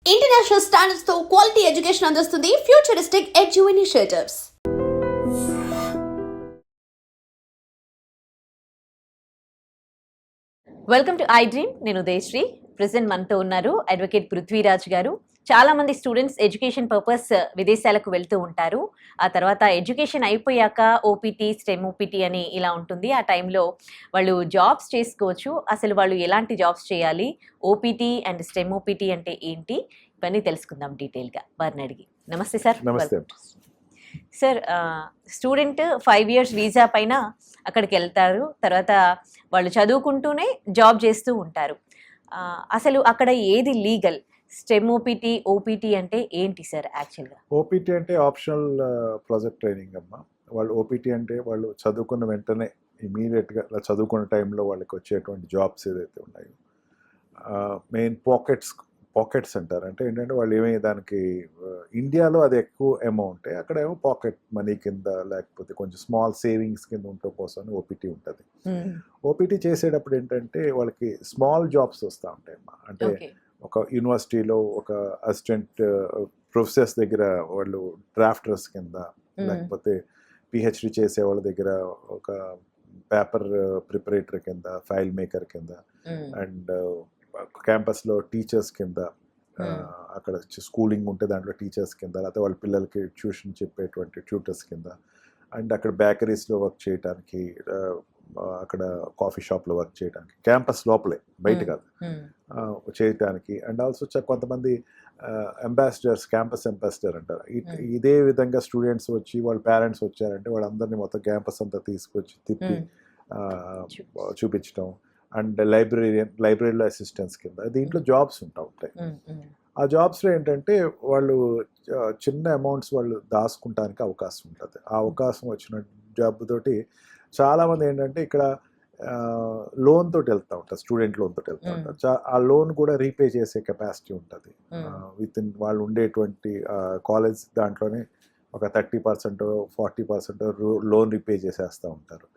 International standards తో quality education అందిస్తుంది futuristic edu initiatives. Welcome to I dream. నేను Udayasri. Present మనతో ఉన్నారు అడ్వకేట్ పృథ్వీరాజ్ గారు. చాలా మంది స్టూడెంట్స్ ఎడ్యుకేషన్ పర్పస్ విదేశాలకు వెళ్తూ ఉంటారు. ఆ తర్వాత ఎడ్యుకేషన్ అయిపోయాక ఓపీటీ, స్టెమ్ ఓపీటీ అని ఇలా ఉంటుంది. ఆ టైంలో వాళ్ళు జాబ్స్ చేసుకోవచ్చు. అసలు వాళ్ళు ఎలాంటి జాబ్స్ చేయాలి, ఓపీటీ అండ్ స్టెమ్ ఓపీటీ అంటే ఏంటి, ఇవన్నీ తెలుసుకుందాం డీటెయిల్గా వారిని అడిగి. నమస్తే సార్. నమస్తే సార్, స్టూడెంట్ 5 years వీసా పైన అక్కడికి వెళ్తారు. తర్వాత వాళ్ళు చదువుకుంటూనే జాబ్ చేస్తూ ఉంటారు. అసలు అక్కడ ఏది లీగల్? స్టెమ్ ఓపీటీ, ఓపీటీ అంటే ఏంటి సార్ యాక్చువల్గా? ఓపీటీ అంటే ఆప్షనల్ ప్రాజెక్ట్ ట్రైనింగ్ అమ్మా. వాళ్ళు ఓపీటీ అంటే వాళ్ళు చదువుకున్న వెంటనే ఇమీడియట్గా చదువుకున్న టైంలో వాళ్ళకి వచ్చేటువంటి జాబ్స్ ఏదైతే ఉన్నాయో, మెయిన్ పాకెట్స్ అంటారు. అంటే ఏంటంటే వాళ్ళు ఏమై దానికి ఇండియాలో అది ఎక్కువ అమౌంట్, అక్కడ ఏమో పాకెట్ మనీ కింద లేకపోతే కొంచెం స్మాల్ సేవింగ్స్ కింద ఉండటం కోసం ఓపీటీ ఉంటుంది. ఓపీటీ చేసేటప్పుడు ఏంటంటే వాళ్ళకి స్మాల్ జాబ్స్ వస్తూ ఉంటాయి అమ్మా. అంటే ఒక యూనివర్సిటీలో ఒక అసిస్టెంట్ ప్రొఫెసర్స్ దగ్గర వాళ్ళు డ్రాఫ్టర్స్ కింద, లేకపోతే పిహెచ్డి చేసే వాళ్ళ దగ్గర ఒక పేపర్ ప్రిపరేటర్ కింద, ఫైల్ మేకర్ కింద, అండ్ క్యాంపస్లో టీచర్స్ కింద, అక్కడ స్కూలింగ్ ఉంటే దాంట్లో టీచర్స్ కింద, లేకపోతే వాళ్ళ పిల్లలకి ట్యూషన్ చెప్పేటువంటి ట్యూటర్స్ కింద, అండ్ అక్కడ బేకరీస్లో వర్క్ చేయడానికి, అక్కడ కాఫీ షాప్లో వర్క్ చేయడానికి, క్యాంపస్ లోపలే, బయట కాదు, చేయటానికి. అండ్ ఆల్సో కొంతమంది అంబాసిడర్స్, క్యాంపస్ అంబాసిడర్ అంటారు. ఇదే విధంగా స్టూడెంట్స్ వచ్చి వాళ్ళ పేరెంట్స్ వచ్చారంటే వాళ్ళందరినీ మొత్తం క్యాంపస్ అంతా తీసుకొచ్చి తిప్పి చూపించడం. అండ్ లైబ్రరీలో అసిస్టెంట్స్ కింద దీంట్లో జాబ్స్ ఉంటాయి. ఆ జాబ్స్లో ఏంటంటే వాళ్ళు చిన్న అమౌంట్స్ వాళ్ళు దాచుకుంటానికి అవకాశం ఉంటుంది. ఆ అవకాశం వచ్చిన జాబ్ తోటి చాలామంది ఏంటంటే ఇక్కడ లోన్ తోటి వెళ్తూ ఉంటారు, స్టూడెంట్ లోన్ తోటి వెళ్తూ ఉంటారు. ఆ లోన్ కూడా రీపే చేసే కెపాసిటీ ఉంటుంది. విత్ ఇన్ వాళ్ళు ఉండేటువంటి కాలేజ్ దాంట్లోనే ఒక 30%, 40% లోన్ రీపే చేసేస్తూ ఉంటారు.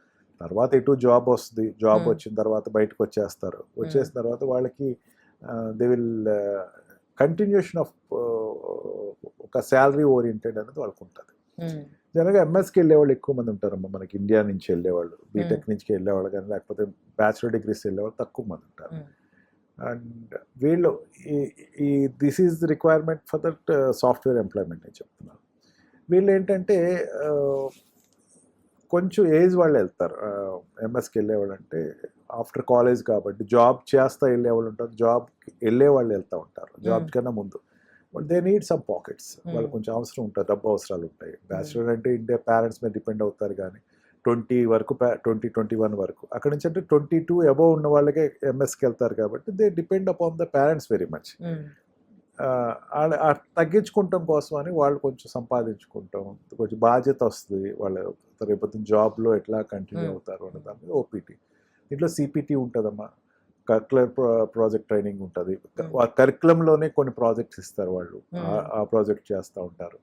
తర్వాత ఎటు జాబ్ వస్తుంది, జాబ్ వచ్చిన తర్వాత బయటకు వచ్చేస్తారు. వచ్చేసిన తర్వాత వాళ్ళకి దే విల్ కంటిన్యూషన్ ఆఫ్ ఒక శాలరీ ఓరియంటెడ్ అనేది వాళ్ళకు ఉంటుంది. జనరల్గా ఎంఎస్కి వెళ్ళేవాళ్ళు ఎక్కువ మంది ఉంటారమ్మా మనకి. ఇండియా నుంచి వెళ్ళేవాళ్ళు, బీటెక్ నుంచి వెళ్ళేవాళ్ళు కానీ, లేకపోతే బ్యాచిలర్ డిగ్రీస్ వెళ్ళేవాళ్ళు తక్కువ మంది ఉంటారు. అండ్ వీళ్ళు ఈ this is the requirement for that software employment అని చెప్తున్నారు. వీళ్ళు ఏంటంటే కొంచెం ఏజ్ వాళ్ళు వెళ్తారు. ఎంఎస్కి వెళ్ళేవాళ్ళు అంటే ఆఫ్టర్ కాలేజ్ కాబట్టి జాబ్ చేస్తా వెళ్ళేవాళ్ళు ఉంటారు, జాబ్ వెళ్ళేవాళ్ళు వెళ్తూ ఉంటారు. జాబ్ కన్నా ముందు దే నీడ్ సమ్ పాకెట్స్. వాళ్ళు కొంచెం అవసరం ఉంటుంది, డబ్బు అవసరాలు ఉంటాయి. బ్యాచులర్ అంటే ఇండియా పేరెంట్స్ మీద డిపెండ్ అవుతారు కానీ 20 వరకు, 20-21 వరకు. అక్కడి నుంచి అంటే 22 అబోవ్ ఉన్న వాళ్ళకే ఎంఎస్కి వెళ్తారు కాబట్టి they depend upon the parents very much. తగ్గించుకుంటాం కోసం అని వాళ్ళు కొంచెం సంపాదించుకుంటాం, కొంచెం బాధ్యత వస్తుంది. వాళ్ళు రేపు జాబ్లో ఎట్లా కంటిన్యూ అవుతారు అనే దాని మీద ఓపీటీ. దీంట్లో సిపిటీ ఉంటుందమ్మా, కరిక్యులర్ ప్రాజెక్ట్ ట్రైనింగ్ ఉంటుంది. కరిక్యులంలోనే కొన్ని ప్రాజెక్ట్స్ ఇస్తారు, వాళ్ళు ఆ ప్రాజెక్ట్ చేస్తూ ఉంటారు.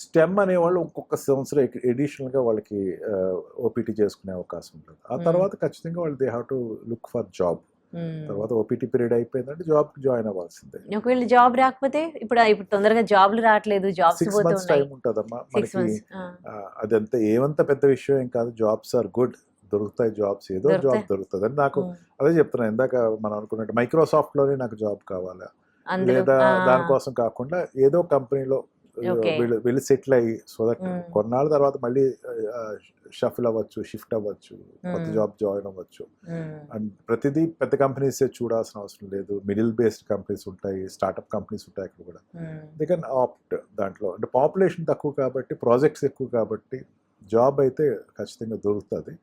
స్టెమ్ అనేవాళ్ళు ఒక్కొక్క సంవత్సరం ఎడిషనల్గా వాళ్ళకి ఓపీటీ చేసుకునే అవకాశం ఉంటుంది. ఆ తర్వాత ఖచ్చితంగా వాళ్ళు they have to look for job. తర్వాత ఓపీటీ పీరియడ్ అయిపోయిందంటే జాబ్ జాయిన్ అవ్వాల్సిందే. ఒకవేళ జాబ్ రాకపోతే, ఇప్పుడు తొందరగా జాబ్లు రావట్లేదు, జాబ్స్ 6 months టైం ఉంటుందమ్మా మనకి. అదంతా ఏమంత పెద్ద విషయం ఏం కాదు. జాబ్స్ ఆర్ గుడ్, దొరుకుతాయి జాబ్స్, ఏదో జాబ్ దొరుకుతుంది అని నాకు అదే చెప్తున్నాను. ఇందాక మనం అనుకున్నట్టు మైక్రోసాఫ్ట్లోనే నాకు జాబ్ కావాలా, లేదా దానికోసం కాకుండా ఏదో కంపెనీలో వెళ్ళి సెటిల్ అయ్యి, సో దట్ కొన్నాళ్ళ తర్వాత మళ్ళీ షఫిల్ అవ్వచ్చు, షిఫ్ట్ అవ్వచ్చు, కొత్త జాబ్ జాయిన్ అవ్వచ్చు. అండ్ ప్రతిదీ పెద్ద కంపెనీస్ చూడాల్సిన అవసరం లేదు. మిడిల్ బేస్డ్ కంపెనీస్ ఉంటాయి, స్టార్ట్అప్ కంపెనీస్ ఉంటాయి అక్కడ కూడా. They can opt. దాంట్లో అంటే పాపులేషన్ తక్కువ కాబట్టి, ప్రాజెక్ట్స్ ఎక్కువ కాబట్టి జాబ్ అయితే ఖచ్చితంగా దొరుకుతుంది.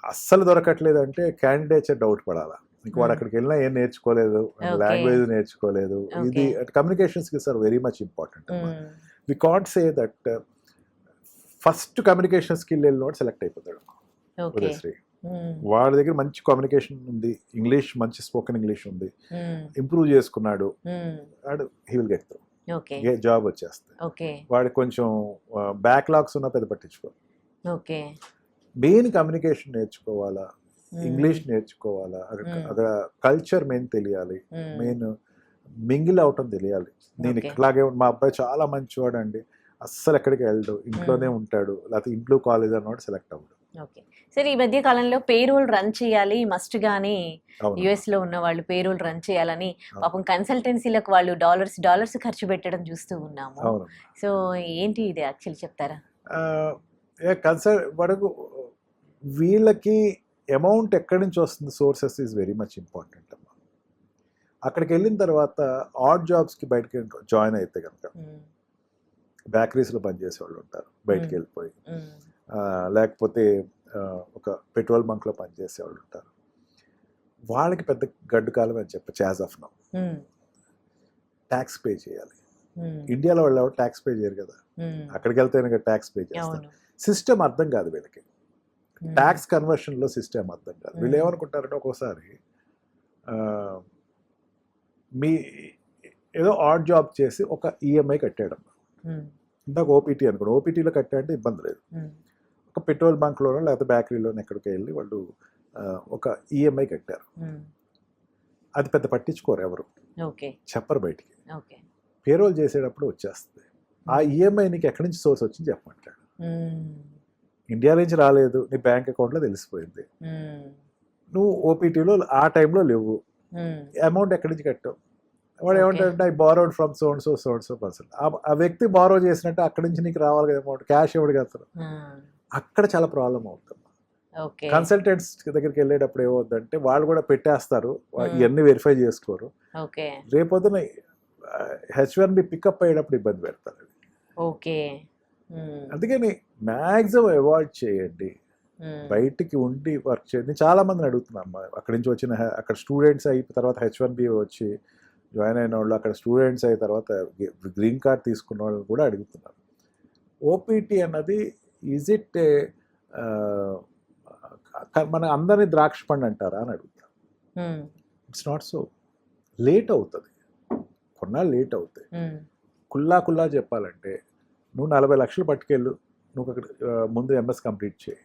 అస్సలు దొరకట్లేదు అంటే క్యాండిడేట్స్ డౌట్ పడాలా. ఇంక వాడు అక్కడికి వెళ్ళినా ఏం నేర్చుకోలేదు, లాంగ్వేజ్ నేర్చుకోలేదు. ఇది communication skills are very much important. We can't say that first communication skill వెళ్ళినోడు సెలెక్ట్ అయిపోతాడు. ఉదయశ్రీ వాడి దగ్గర మంచి కమ్యూనికేషన్ ఉంది, ఇంగ్లీష్ మంచి స్పోకెన్ ఇంగ్లీష్ ఉంది, ఇంప్రూవ్ చేసుకున్నాడు, and he will get through, job వచ్చేస్తుంది. వాడికి కొంచెం బ్యాక్లాగ్స్ ఉన్నా పెద్ద పట్టించుకో. మెయిన్ కమ్యూనికేషన్ నేర్చుకోవాలా, ఇంగ్లీష్ నేర్చుకోవాలా, అక్కడ కల్చర్ మెయిన్ తెలియాలి. మెయిన్ మింగిల్ అవటం తెలియాలి. నేను Okay. ఇట్లాగే మా అబ్బాయి చాలా మంచివాడు అండి, అస్సలు ఎక్కడికి వెళ్ళడు, ఇంట్లోనే ఉంటాడు, లేకపోతే ఇంట్లో కాలేజ్ అన్నవాడు సెలెక్ట్ అవ్వడు. ఓకే. సరే ఈ మధ్య కాలంలో పేరోల్ రన్ చేయాలి మస్ట్ గానీ అవును. యుఎస్ లో ఉన్న వాళ్ళు పేరోల్ రన్ చేయాలని అవును. పాపం కన్సల్టెన్సీలకు వాళ్ళు డాలర్స్ ఖర్చు పెట్టడం చూస్తూ ఉన్నాము. అవును. సో ఏంటి ఇది యాక్చువల్ చెప్తారా? వరకు వీళ్ళకి అమౌంట్ ఎక్కడి నుంచి వస్తుంది, sources is very much important అమ్మా. అక్కడికి వెళ్ళిన తర్వాత ఆడ్ జాబ్స్కి బయటకి జాయిన్ అయితే కనుక బేకరీస్లో పనిచేసే వాళ్ళు ఉంటారు, బయటికి వెళ్ళిపోయి, లేకపోతే ఒక పెట్రోల్ బంక్లో పనిచేసే వాళ్ళు ఉంటారు. వాళ్ళకి పెద్ద గడ్డు కాలం అని చెప్పచ్చు. As of now tax pay చేయాలి. ఇండియాలో వాళ్ళు ఎవరు ట్యాక్స్ పే చేయరు కదా, అక్కడికి వెళ్తే ట్యాక్స్ పే చేస్తారు. సిస్టమ్ అర్థం కాదు వీళ్ళకి, ట్యాక్స్ కన్వర్షన్లో సిస్టమ్ అర్థం కాదు. వీళ్ళు ఏమనుకుంటారంటే ఒక్కోసారి మీ ఏదో ఆడ్ జాబ్ చేసి ఒక ఈఎంఐ కట్టాడు, ఇందాక ఓపీటీ అనుకోండి, ఓపీటీలో కట్టాడంటే ఇబ్బంది లేదు. ఒక పెట్రోల్ బంక్లోనో లేకపోతే బేకరీలోనో ఎక్కడికి వెళ్ళి వాళ్ళు ఒక ఈఎంఐ కట్టారు, అది పెద్ద పట్టించుకోరు ఎవరు, చెప్పరు బయటికి. పేరోల్ చేసేటప్పుడు వచ్చేస్తుంది. ఆ ఈఎంఐ నీకు ఎక్కడి నుంచి సోర్స్ వచ్చింది చెప్పమంటాడు. ఇండియా నుంచి రాలేదు, నీ బ్యాంక్ అకౌంట్లో తెలిసిపోయింది. నువ్వు ఓపీటీలో ఆ టైంలో లేవు, అమౌంట్ ఎక్కడి నుంచి కట్టావు? వాడు ఏమంటాడంటే I borrowed from so and so person. ఆ వ్యక్తి బారో చేసినట్టు అక్కడి నుంచి నీకు రావాలి కదా అమౌంట్, క్యాష్ ఎవడు కడతారు. అక్కడ చాలా ప్రాబ్లం అవుతుంది. కన్సల్టెంట్స్ దగ్గరికి వెళ్ళేటప్పుడు ఏమవుతుందంటే వాళ్ళు కూడా పెట్టేస్తారు, ఇవన్నీ వెరిఫై చేసుకోరు. రేపొద్దున H1B పికప్ అయ్యేటప్పుడు ఇబ్బంది పెడతారు. అందుకని మ్యాక్సిమం అవాయిడ్ చేయండి, బయటికి ఉండి వర్క్ చేయండి. చాలా మందిని అడుగుతున్నామ్మా, అక్కడి నుంచి వచ్చిన అక్కడ స్టూడెంట్స్ అయిన తర్వాత H1B వచ్చి జాయిన్ అయిన వాళ్ళు, అక్కడ స్టూడెంట్స్ అయిన తర్వాత గ్రీన్ కార్డ్ తీసుకున్న వాళ్ళు కూడా అడుగుతున్నారు. ఓపీటీ అన్నది ఈజ్ ఇట్ మన అందరినీ ద్రాక్ష పండు అంటారా అని అడుగుతారు. It's not so. లేట్ అవుతుంది, కొన్నాళ్ళు లేట్ అవుతాయి. కుల్లా చెప్పాలంటే నువ్వు 40 లక్షలు పట్టుకెళ్ళు, నువ్వు అక్కడ ముందు ఎంఎస్ కంప్లీట్ చేయి.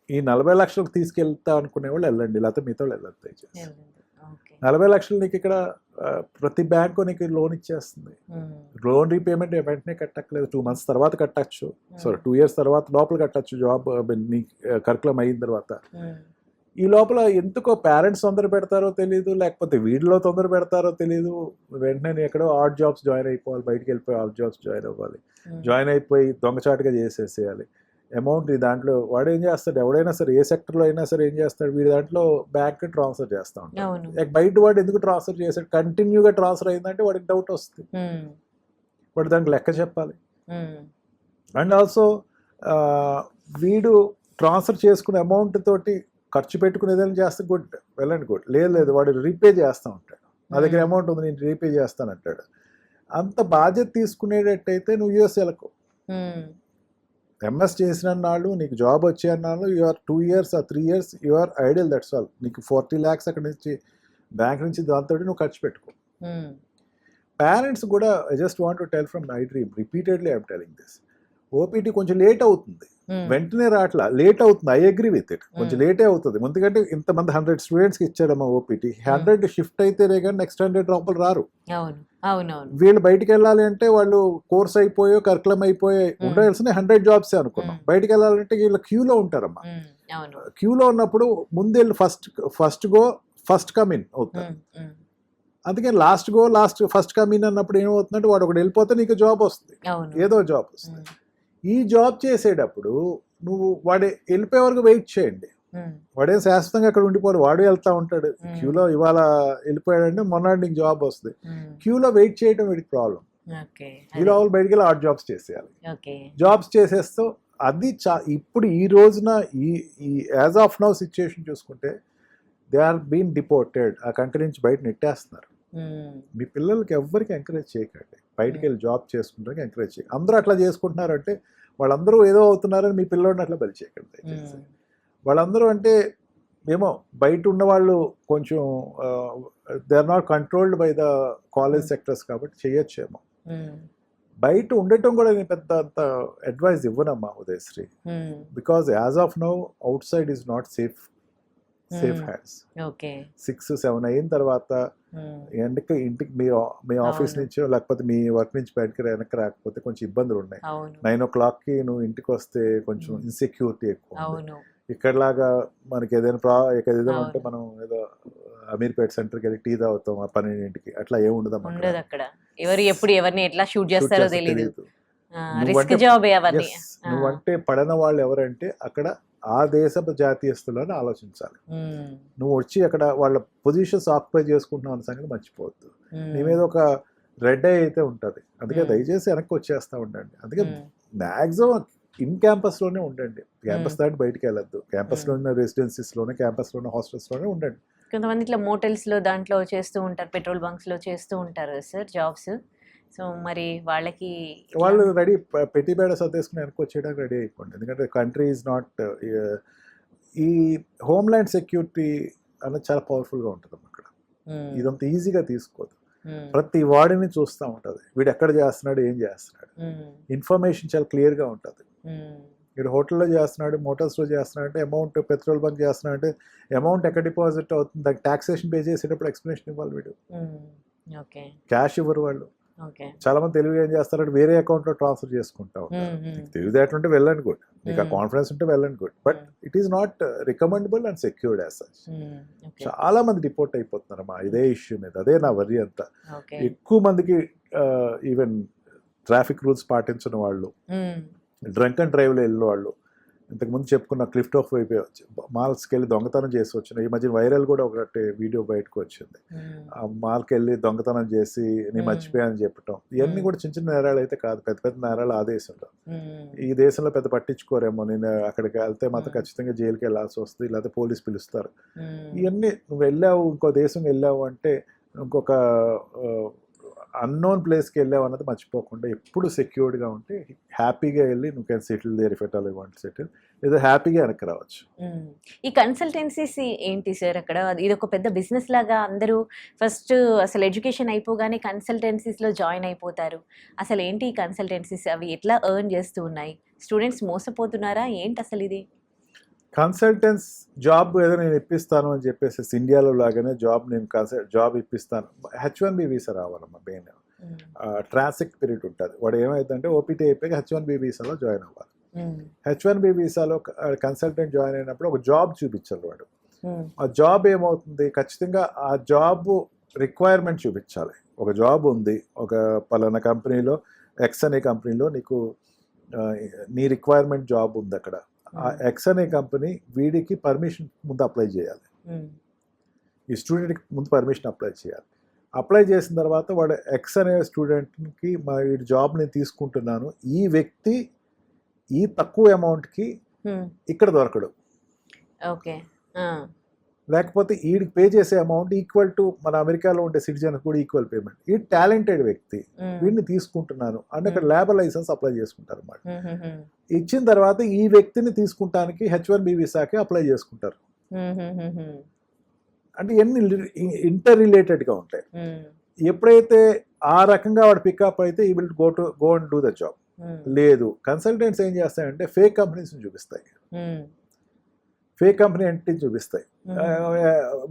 ఈ 40 లక్షలకు తీసుకెళ్తా అనుకునే వాళ్ళు వెళ్ళండి, లేకపోతే మిగతా వాళ్ళు వెళ్ళొద్దు. దయచేసి 40 లక్షలు నీకు ఇక్కడ ప్రతి బ్యాంకు నీకు లోన్ ఇచ్చేస్తుంది. లోన్ రీపేమెంట్ వెంటనే కట్టక్కలేదు, 2 months తర్వాత కట్టచ్చు, 2 years తర్వాత లోపల కట్టచ్చు, జాబ్ నీ కరికులం అయిన తర్వాత. ఈ లోపల ఎందుకో పేరెంట్స్ తొందర పెడతారో తెలియదు, లేకపోతే వీడిలో తొందర పెడతారో తెలియదు, వెంటనే ఎక్కడో ఆడ్ జాబ్స్ జాయిన్ అయిపోవాలి, బయటికి వెళ్ళిపోయి ఆడ్ జాబ్స్ జాయిన్ అవ్వాలి, జాయిన్ అయిపోయి దొంగచాటుగా చేసేసేయాలి. అమౌంట్ దాంట్లో వాడు ఏం చేస్తాడు, ఎవడైనా సరే ఏ సెక్టర్లో అయినా సరే ఏం చేస్తాడు, వీడి దాంట్లో బ్యాంక్ ట్రాన్స్ఫర్ చేస్తూ ఉంటాడు. బయట వాడు ఎందుకు ట్రాన్స్ఫర్ చేశాడు, కంటిన్యూగా ట్రాన్స్ఫర్ అయిందంటే వాడికి డౌట్ వస్తుంది, వాడు దానికి లెక్క చెప్పాలి. అండ్ ఆల్సో వీడు ట్రాన్స్ఫర్ చేసుకునే అమౌంట్ తోటి ఖర్చు పెట్టుకుని ఏదైనా చేస్తే గుడ్, వెళ్ళండి గుడ్. లేదు వాడు రీపే చేస్తూ ఉంటాడు, నా దగ్గర అమౌంట్ ఉంది నేను రీపే చేస్తానంటాడు. అంత బాధ్యత తీసుకునేటట్టయితే నువ్వు యూఎస్ వెళ్ళకు. ఎంఎస్ చేసిన నాళ్ళు, నీకు జాబ్ వచ్చే అన్నాళ్ళు, you are 2 years or 3 years you are ideal, that's all. నీకు 40 lakhs అక్కడి నుంచి బ్యాంక్ నుంచి దాంతో నువ్వు ఖర్చు పెట్టుకో. పేరెంట్స్ కూడా I just want to tell from my dream, repeatedly I'm telling this, OPT కొంచెం లేట్ అవుతుంది, వెంటనే రాట్లా, లేట్ అవుతుంది. ఐ అగ్రీ విత్ ఇట్, కొంచెం లేటే అవుతుంది. ఎందుకంటే ఇంతమంది 100 స్టూడెంట్స్కి ఇచ్చాడమ్మా ఓపీటీ, 100 షిఫ్ట్ అయితేనే కానీ నెక్స్ట్ 100 లోపల రారు. వీళ్ళు బయటికి వెళ్ళాలి అంటే వాళ్ళు కోర్స్ అయిపోయో కరికులం అయిపోయో ఉండాల్సిన 100 జాబ్సే అనుకున్నాం. బయటికి వెళ్ళాలంటే వీళ్ళు క్యూలో ఉంటారమ్మా. క్యూలో ఉన్నప్పుడు ముందెళ్ళి first go first come in అవుతుంది. అందుకని ఫస్ట్ కమ్ ఇన్ అన్నప్పుడు ఏమవుతుందంటే వాడు ఒకటి వెళ్ళిపోతే నీకు జాబ్ వస్తుంది, ఏదో జాబ్ వస్తుంది. ఈ జాబ్ చేసేటప్పుడు నువ్వు వాడు వెళ్ళిపోయే వరకు వెయిట్ చేయండి. వాడేం శాశ్వతంగా అక్కడ ఉండిపోడు, వాడు వెళ్తా ఉంటాడు క్యూలో. ఇవాళ వెళ్ళిపోయాడంటే మొన్నటి నీకు జాబ్ వస్తుంది. క్యూలో వెయిట్ చేయడం వీడికి ప్రాబ్లం. ఈ లోపల బయటికి వెళ్ళి ఆర్ట్ జాబ్స్ చేసేయాలి. జాబ్స్ చేసేస్తూ అది ఇప్పుడు ఈ రోజున ఈ యాజ్ ఆఫ్ నౌ సిచ్యుయేషన్ చూసుకుంటే దే ఆర్ బీన్ డిపోర్టెడ్, ఆ కంట్రీ నుంచి బయట నెట్టేస్తున్నారు. మీ పిల్లలకి ఎవ్వరికి ఎంకరేజ్ చేయకండి, బయటికి వెళ్ళి జాబ్ చేసుకుంటానికి ఎంకరేజ్ చేయండి. అందరూ అట్లా చేసుకుంటున్నారంటే వాళ్ళందరూ ఏదో అవుతున్నారని మీ పిల్లోడిని అట్లా బలి చేయకండి. వాళ్ళందరూ అంటే ఏమో బయట ఉన్న వాళ్ళు కొంచెం they are not controlled by the college sectors కాబట్టి చేయొచ్చేమో. బయట ఉండటం కూడా నేను పెద్ద అంత అడ్వైజ్ ఇవ్వనమ్మా Udayasri, because as of now outside is not safe. Safe hands. Okay. 6-7 అయిన తర్వాత ఎండకి ఇంటికి మీ ఆఫీస్ అవును. నుంచో లేకపోతే మీ వర్క్ నుంచి బయటకి వెనక్కి రాకపోతే కొంచెం ఇబ్బందులు ఉన్నాయి. అవును. 9 o'clockకి నువ్వు ఇంటికి వస్తే కొంచెం ఇన్సెక్యూరిటీ ఎక్కువ ఉంది. అవును. ఇక్కడలాగా మనకి ఏదైనా ఉంటే అవును. మనం ఏదో అమీర్పేట సెంటర్కి వెళ్ళి టీ తాగుతాం ఆ 12కి, అట్లా ఏమి ఉండదు ఉండదు అక్కడ. ఎవరు ఎప్పుడు ఎవరిని ఎట్లా షూట్ చేస్తారో తెలీదు. రిస్క్ నువ్వంటే జాబే అవన్నీ. నువ్వంటే పడని వాళ్ళు ఎవరంటే అక్కడ ఆ దేశపు జాతీయస్తులని ఆలోచించాలి. నువ్వు వచ్చి అక్కడ వాళ్ళ పొజిషన్స్ ఆక్యుపై చేసుకుంటున్నావు అన్న సంగతి మర్చిపోవద్దు. నీ మీద ఒక రెడ్ ఐ అయితే ఉంటుంది. అందుకే దయచేసి వెనక్కి వచ్చేస్తూ ఉండండి. అందుకే మ్యాక్సిమం ఇన్ క్యాంపస్లోనే ఉండండి. క్యాంపస్ దాటి బయటికి వెళ్ళొద్దు. క్యాంపస్లోనే రెసిడెన్సీస్లోనే, క్యాంపస్లోనే, హాస్టల్స్లోనే ఉండండి. కొంతమంది ఇట్లా మోటల్స్లో దాంట్లో చేస్తూ ఉంటారు, పెట్రోల్ బంక్స్లో చేస్తూ ఉంటారు సార్ జాబ్స్. సో మరి వాళ్ళకి వాళ్ళు రెడీ పెట్టి బేడ సర్దేసుకుని వెనక్కి వచ్చేయడానికి రెడీ అయిపోండి. ఎందుకంటే కంట్రీ ఈజ్ నాట్ ఈ హోమ్ల్యాండ్ సెక్యూరిటీ అనేది చాలా పవర్ఫుల్గా ఉంటుంది అక్కడ. ఇదంతా ఈజీగా తీసుకోదు. ప్రతి వాడిని చూస్తూ ఉంటుంది. వీడు ఎక్కడ చేస్తున్నాడు, ఏం చేస్తున్నాడు, ఇన్ఫర్మేషన్ చాలా క్లియర్గా ఉంటుంది. వీడు హోటల్లో చేస్తున్నాడు, మోటార్స్లో చేస్తున్నాడు అంటే అమౌంట్, పెట్రోల్ బంక్ చేస్తున్నాడు అంటే అమౌంట్ ఎక్కడ డిపాజిట్ అవుతుంది, దానికి ట్యాక్సేషన్ పే చేసేటప్పుడు ఎక్స్ప్లెనేషన్ ఇవ్వాలి. వీడు క్యాష్ ఇవ్వరు వాళ్ళు. చాలా మంది తెలివిగా ఏం చేస్తారంటే వేరే అకౌంట్లో ట్రాన్స్ఫర్ చేసుకుంటా ఉంటారు. తెలివితేటలు ఉంటే వెళ్ళండి గుడ్, మీకు ఆ కాన్ఫిడెన్స్ ఉంటే వెళ్ళండి good, but it is not recommendable and secured as such. చాలా మంది రిపోర్ట్ అయిపోతున్నారు మా ఇదే ఇష్యూ మీద. అదే నా వరి అంతా. ఎక్కువ మందికి ఈవెన్ ట్రాఫిక్ రూల్స్ పాటించిన వాళ్ళు, డ్రంక్ అండ్ డ్రైవ్లో వెళ్ళిన వాళ్ళు, ఇంతకుముందు చెప్పుకున్న క్లిఫ్ట్ ఆఫ్ వైపు మాల్స్కి వెళ్ళి దొంగతనం చేసి వచ్చిన, ఈ మధ్య వైరల్ కూడా ఒకటి వీడియో బయటకు వచ్చింది. ఆ మాల్కి వెళ్ళి దొంగతనం చేసి నేను మర్చిపోయానని చెప్పటం, ఇవన్నీ కూడా చిన్న చిన్న నేరాలు అయితే కాదు, పెద్ద పెద్ద నేరాలు ఆ దేశంలో. ఈ దేశంలో పెద్ద పట్టించుకోరేమో. నేను అక్కడికి వెళ్తే మాత్రం ఖచ్చితంగా జైలుకి వెళ్ళాల్సి వస్తుంది, లేకపోతే పోలీస్ పిలుస్తారు. ఇవన్నీ నువ్వు వెళ్ళావు, ఇంకో దేశం వెళ్ళావు అంటే, ఇంకొక అన్నోన్ ప్లేస్కి వెళ్ళావు అన్నది మర్చిపోకుండా ఎప్పుడు సెక్యూర్డ్గా ఉంటే హ్యాపీగా వెళ్ళి నువ్వు can settle there if at all you want settle, ఏదో హ్యాపీగా వెనక్కి రావచ్చు. ఈ కన్సల్టెన్సీస్ ఏంటి సార్ అక్కడ? ఇది ఒక పెద్ద బిజినెస్ లాగా అందరూ ఫస్ట్ అసలు ఎడ్యుకేషన్ అయిపోగానే కన్సల్టెన్సీస్లో జాయిన్ అయిపోతారు. అసలు ఏంటి ఈ కన్సల్టెన్సీస్? అవి ఎట్లా ఎర్న్ చేస్తూ ఉన్నాయి? స్టూడెంట్స్ మోసపోతున్నారా ఏంటి అసలు ఇది? కన్సల్టెన్స్ జాబ్ ఏదో నేను ఇప్పిస్తాను అని చెప్పేసి ఇండియాలో లాగానే జాబ్ ఇప్పిస్తాను. H1B వీసా రావాలమ్మా. మెయిన్ ట్రాన్సిట్ పీరియడ్ ఉంటుంది. వాడు ఏమైందంటే ఓపీటీ అయిపోయి H1B వీసాలో జాయిన్ అవ్వాలి. H1B వీసాలో కన్సల్టెంట్ జాయిన్ అయినప్పుడు ఒక జాబ్ చూపించాలి వాడు. ఆ జాబ్ ఏమవుతుంది, ఖచ్చితంగా ఆ జాబ్ రిక్వైర్మెంట్ చూపించాలి. ఒక జాబ్ ఉంది, ఒక పలానా కంపెనీలో, ఎక్స్ అనే కంపెనీలో నీకు నీ రిక్వైర్మెంట్ జాబ్ ఉంది. అక్కడ ఆ ఎక్స్ అనే కంపెనీ వీడికి పర్మిషన్ ముందు అప్లై చేయాలి. ఈ స్టూడెంట్కి ముందు పర్మిషన్ అప్లై చేయాలి. అప్లై చేసిన తర్వాత వాడు ఎక్స్ అనే స్టూడెంట్కి మా వీడి జాబ్ నేను తీసుకుంటున్నాను, ఈ వ్యక్తి ఈ తక్కువ అమౌంట్కి ఇక్కడ దొరకడు. ఓకే. లేకపోతే వీడికి పే చేసే అమౌంట్ ఈక్వల్ టు మన అమెరికాలో ఉండే సిటిజన్ కూడా ఈక్వల్ పేమెంట్. ఈ టాలెంటెడ్ వ్యక్తి, వీడిని తీసుకుంటున్నాను అంటే అక్కడ లేబర్ లైసెన్స్ అప్లై చేసుకుంటారు అన్నమాట. ఇచ్చిన తర్వాత ఈ వ్యక్తిని తీసుకుంటానికి H1B వీసాకి అప్లై చేసుకుంటారు. అంటే ఎన్ని ఇంటర్ రిలేటెడ్గా ఉంటాయి. ఎప్పుడైతే ఆ రకంగా వాడు పికప్ అయితే ఈ will go and do the job. లేదు, కన్సల్టెంట్స్ ఏం చేస్తాయంటే ఫేక్ కంపెనీస్ని చూపిస్తాయి, ఫేక్ కంపెనీ ఎంటిటీ చూపిస్తాయి.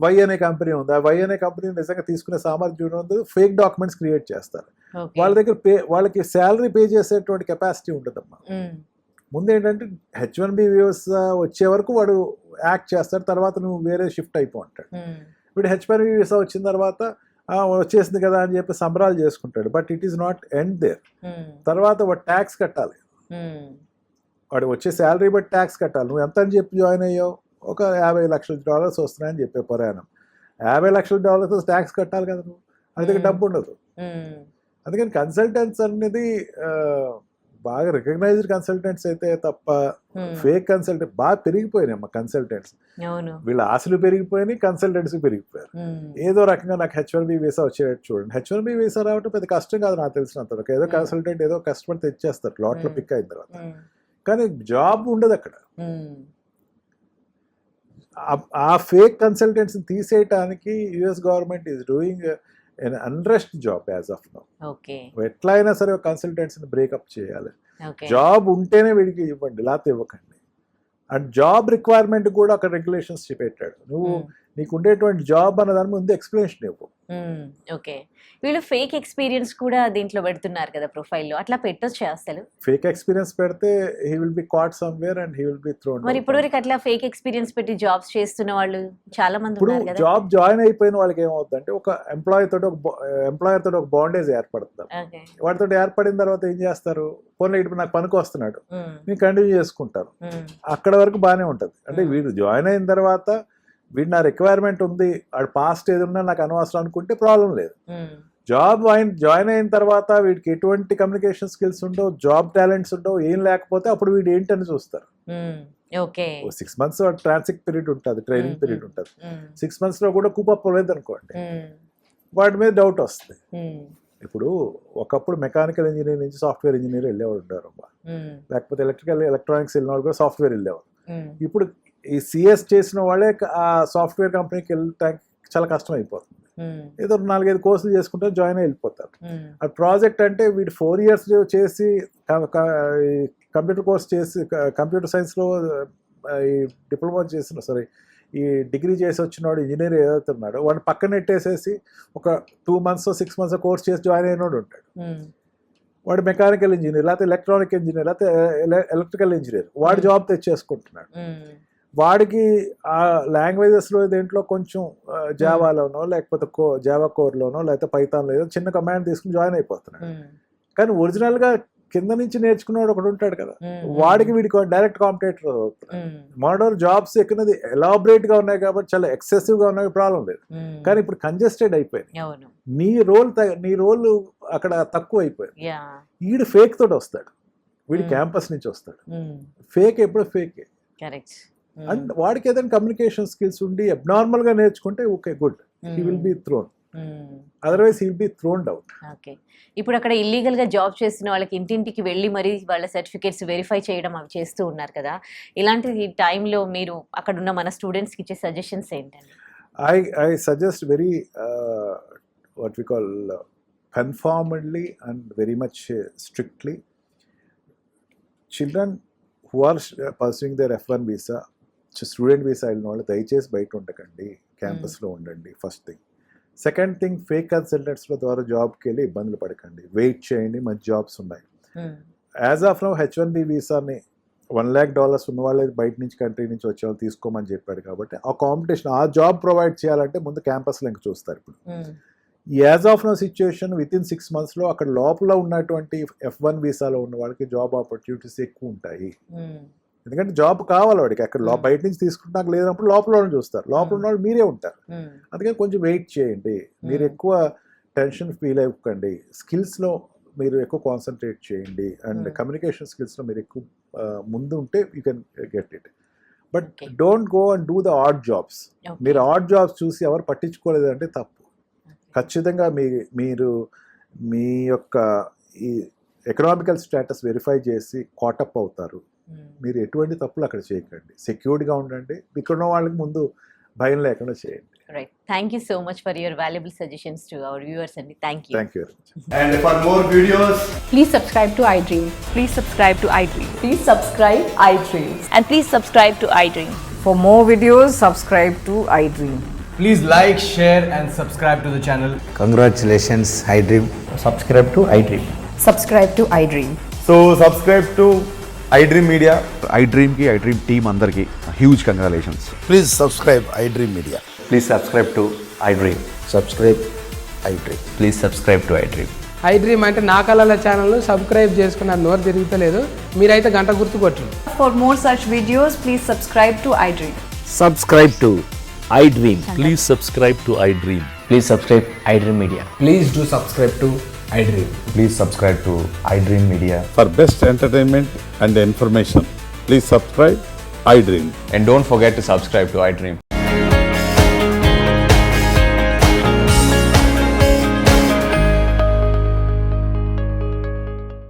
వై అనే కంపెనీ ఉంది, ఆ వై అనే కంపెనీ నిజంగా తీసుకునే సామర్థ్యం ఉంది, ఫేక్ డాక్యుమెంట్స్ క్రియేట్ చేస్తారు. వాళ్ళ దగ్గర వాళ్ళకి శాలరీ పే చేసేటువంటి కెపాసిటీ ఉంటుందమ్మా. ముందు ఏంటంటే H1B వీసా వచ్చే వరకు వాడు యాక్ట్ చేస్తాడు, తర్వాత నువ్వు వేరే షిఫ్ట్ అయిపో అంటాడు. వీడు H1B వీసా వచ్చిన తర్వాత వచ్చేసింది కదా అని చెప్పి సంబరాలు చేసుకుంటాడు. But it is not end there. తర్వాత వాడు ట్యాక్స్ కట్టాలి. వాడు వచ్చే శాలరీ బట్టి ట్యాక్స్ కట్టాలి. నువ్వు ఎంత అని చెప్పి జాయిన్ అయ్యావు, ఒక $50 లక్షల వస్తున్నాయని చెప్పే ప్రయాణం, $50 లక్షల ట్యాక్స్ కట్టాలి కదా నువ్వు. అందుకే డబ్బు ఉండదు. అందుకని కన్సల్టెంట్స్ అనేది బాగా రికగ్నైజ్డ్ కన్సల్టెంట్స్ అయితే తప్ప ఫేక్ కన్సల్టెంట్ బాగా పెరిగిపోయినాయి అమ్మ. కన్సల్టెంట్స్ వీళ్ళ ఆశలు పెరిగిపోయినాయి, కన్సల్టెంట్స్ పెరిగిపోయారు. ఏదో రకంగా నాకు H1B వీసా వచ్చేటట్టు చూడండి. H1B వీసా రావటం పెద్ద కష్టం కాదు నాకు తెలిసినంత వరకు. ఏదో కన్సల్టెంట్ ఏదో కష్టపడి తెచ్చేస్తారు లాట్లో పిక్ అయిన తర్వాత, కానీ జాబ్ ఉండదు అక్కడ. ఆ ఫేక్ కన్సల్టెంట్స్ తీసేయటానికి US government is doing an unrest job as of now. ఎట్లా అయినా సరే కన్సల్టెంట్స్ని బ్రేకప్ చేయాలి. జాబ్ ఉంటేనే వీడికి ఇవ్వండి, లేకపోతే ఇవ్వకండి. అండ్ జాబ్ రిక్వైర్మెంట్ కూడా ఒక రెగ్యులేషన్స్ పెట్టాడు. నువ్వు నీకు ఉండేటువంటి జాబ్ అన్న దాని ముందు ఎక్స్ప్లెనేషన్ ఇవ్వు. ఓకే, వీళ్ళు ఫేక్ ఎక్స్పీరియన్స్ కూడా దీంట్లో పెడుతున్నారు కదా ప్రొఫైల్లో, అట్లా పెట్టొచ్చా అసలు? ఫేక్ ఎక్స్పీరియన్స్ పెడితే he will be caught somewhere and he will be thrown. మరి ఇప్పటివరకు అట్లా ఫేక్ ఎక్స్పీరియన్స్ పెట్టి జాబ్స్ చేస్తున్న వాళ్ళు చాలా మంది ఇప్పుడు ఉన్నారు కదా. జాబ్ జాయిన్ అయిపోయిన వాళ్ళకి ఏమవుతుందంటే ఒక ఎంప్లాయర్ తోటి ఒక బాండేజ్ ఏర్పడుతుంది. ఓకే. వాటితో ఏర్పడిన తర్వాత ఏం చేస్తారు, పోనీ ఇప్పుడు నాకు పనికి వస్తున్నాడు, నేను కంటిన్యూ చేసుకుంటాను, అక్కడ వరకు బాగానే ఉంటుంది. అంటే వీడు జాయిన్ అయిన తర్వాత వీడు నా రిక్వైర్మెంట్ ఉంది, వాడు పాస్ట్ ఏది ఉన్నా నాకు అనవసరం అనుకుంటే ప్రాబ్లం లేదు. జాయిన్ అయిన తర్వాత వీడికి ఎటువంటి కమ్యూనికేషన్ స్కిల్స్ ఉండవు, జాబ్ టాలెంట్స్ ఉండవు, ఏం లేకపోతే అప్పుడు వీడు ఏంటని చూస్తారు. ఓకే, 6 months ట్రాన్సిట్ పీరియడ్ ఉంటుంది, ట్రైనింగ్ పీరియడ్ ఉంటుంది. 6 months లో కూడా కూపప్ అవ్వలేదు అనుకోండి, వాటి మీద డౌట్ వస్తుంది. ఇప్పుడు ఒకప్పుడు మెకానికల్ ఇంజనీర్ నుంచి సాఫ్ట్వేర్ ఇంజనీర్ వెళ్ళేవాడు ఉంటారు, లేకపోతే ఎలక్ట్రానిక్స్ వెళ్ళిన వాళ్ళు కూడా సాఫ్ట్వేర్ వెళ్ళేవారు. ఇప్పుడు ఈ సిఎస్ చేసిన వాళ్ళే ఆ సాఫ్ట్వేర్ కంపెనీకి వెళ్ళటానికి చాలా కష్టం అయిపోతుంది. ఏదో 4-5 కోర్సులు చేసుకుంటే జాయిన్ అయి వెళ్ళిపోతారు. ఆ ప్రాజెక్ట్ అంటే వీడు 4 years చేసి కంప్యూటర్ కోర్స్ చేసి కంప్యూటర్ సైన్స్లో ఈ డిప్లొమా చేసిన ఈ డిగ్రీ చేసి వచ్చినవాడు ఇంజనీర్ ఏదైతే ఉన్నాడో వాడిని పక్కన నెట్టేసేసి ఒక 2 months 6 months కోర్స్ చేసి జాయిన్ అయినోడు ఉంటాడు. వాడు మెకానికల్ ఇంజనీర్, లేకపోతే ఎలక్ట్రానిక్ ఇంజనీర్, లేకపోతే ఎలక్ట్రికల్ ఇంజనీర్, వాడు జాబ్ తెచ్చేసుకుంటున్నాడు. వాడికి ఆ లాంగ్వేజెస్లో దేంట్లో కొంచెం జావాలోనో లేకపోతే జావా కోర్లోనో లేకపోతే పైథాన్లో ఏదో చిన్న కమాండ్ తీసుకుని జాయిన్ అయిపోతున్నాడు. కానీ ఒరిజినల్గా కింద నుంచి నేర్చుకున్నాడు ఒకడు ఉంటాడు కదా, వాడికి వీడికి డైరెక్ట్ కాంపిటేటర్ అవుతున్నాడు. మోడర్ జాబ్స్ ఎక్కినది ఎలాబరేట్గా ఉన్నాయి కాబట్టి చాలా ఎక్సెసివ్గా ఉన్నాయి, ప్రాబ్లం లేదు. కానీ ఇప్పుడు కంజెస్టెడ్ అయిపోయింది, నీ రోల్ అక్కడ తక్కువ అయిపోయింది. వీడు ఫేక్ తోటి వస్తాడు, వీడి క్యాంపస్ నుంచి వస్తాడు. ఫేక్ ఎప్పుడు ఫేకే. అండ్ వాడికి ఏదైనా కమ్యూనికేషన్ స్కిల్స్ ఉండి అబ్నార్మల్ గా నేర్చుకుంటే okay good, he will be thrown, otherwise he will be thrown out. Okay, ఇప్పుడు అక్కడ ఇల్లీగల్ గా జాబ్ చేస్తున్న వాళ్ళకి ఇంటింటికి వెళ్ళి మరి వాళ్ళ సర్టిఫికేట్స్ వెరిఫై చేయడం అవి చేస్తూ ఉన్నారు కదా, ఇలాంటి టైంలో మీరు అక్కడ ఉన్న మన స్టూడెంట్స్ కి ఇచ్చే సజెషన్స్ ఏంటండి? I suggest very what we call confirmedly and very much strictly, children who are pursuing their F1 visa, student visa వెళ్ళిన వాళ్ళు దయచేసి బయట ఉండకండి, క్యాంపస్లో ఉండండి. First thing. Second thing, fake కన్సల్టెంట్స్ల ద్వారా జాబ్కి వెళ్ళి ఇబ్బందులు పడకండి, వెయిట్ చేయండి, మంచి జాబ్స్ ఉన్నాయి. As of now H1B వీసాని $1 lakh ఉన్న వాళ్ళే బయట నుంచి కంట్రీ నుంచి వచ్చే వాళ్ళు తీసుకోమని చెప్పాడు. కాబట్టి ఆ కాంపిటీషన్, ఆ జాబ్ ప్రొవైడ్ చేయాలంటే ముందు క్యాంపస్లో ఇంక చూస్తారు. ఇప్పుడు as of no situation within 6 months అక్కడ లోపల ఉన్నటువంటి F1 వీసాలో ఉన్న వాళ్ళకి జాబ్ ఆపర్చునిటీస్ ఎక్కువ ఉంటాయి. ఎందుకంటే జాబ్ కావాలి వాడికి, అక్కడ బయట నుంచి తీసుకుంటాక లేనప్పుడు లోపల చూస్తారు, లోపల ఉన్న వాళ్ళు మీరే ఉంటారు. అందుకని కొంచెం వెయిట్ చేయండి, మీరు ఎక్కువ టెన్షన్ ఫీల్ అవ్వకండి, స్కిల్స్లో మీరు ఎక్కువ కాన్సన్ట్రేట్ చేయండి, అండ్ కమ్యూనికేషన్ స్కిల్స్లో మీరు ఎక్కువ ముందు ఉంటే you can get it. But don't go and do the odd jobs. మీరు ఆడ్ జాబ్స్ చూసి ఎవరు పట్టించుకోలేదు అంటే తప్పు. ఖచ్చితంగా మీరు మీ యొక్క ఈ ఎకనామికల్ స్టేటస్ వెరిఫై చేసి కాటప్ అవుతారు. మీరు ఎటువంటి తప్పులు అక్కడ చేయకండి, సెక్యూర్డ్గా ఉండండి, ఇక్కడ ఉన్న వాళ్ళకి ముందు భయం లేకుండా చేయండి. Right. Thank you so much for your valuable suggestions to our viewers, and thank you. Thank you very much. And for more videos, please subscribe to iDream. Please subscribe to iDream. Please subscribe iDream. And please subscribe to iDream. For more videos, subscribe to iDream. please like, share and subscribe to the channel. Congratulations, iDream. Subscribe to iDream. Subscribe to iDream. So subscribe to iDream Media. iDream ki iDream team andarki huge congratulations. Please subscribe iDream Media. Please subscribe to iDream. Subscribe iDream. Please subscribe to iDream. iDream అంటే నా కళల channel subscribe చేసుకున్న నోరు తిరుగుతలేదు, మీరైతే గంట గుర్తు కొట్టండి. For more such videos, please subscribe to iDream. Subscribe to iDream. Please subscribe to iDream. Please subscribe iDream Media. Please do subscribe to iDream. Please subscribe to iDream Media. For best entertainment and information, please subscribe iDream. And don't forget to subscribe to iDream.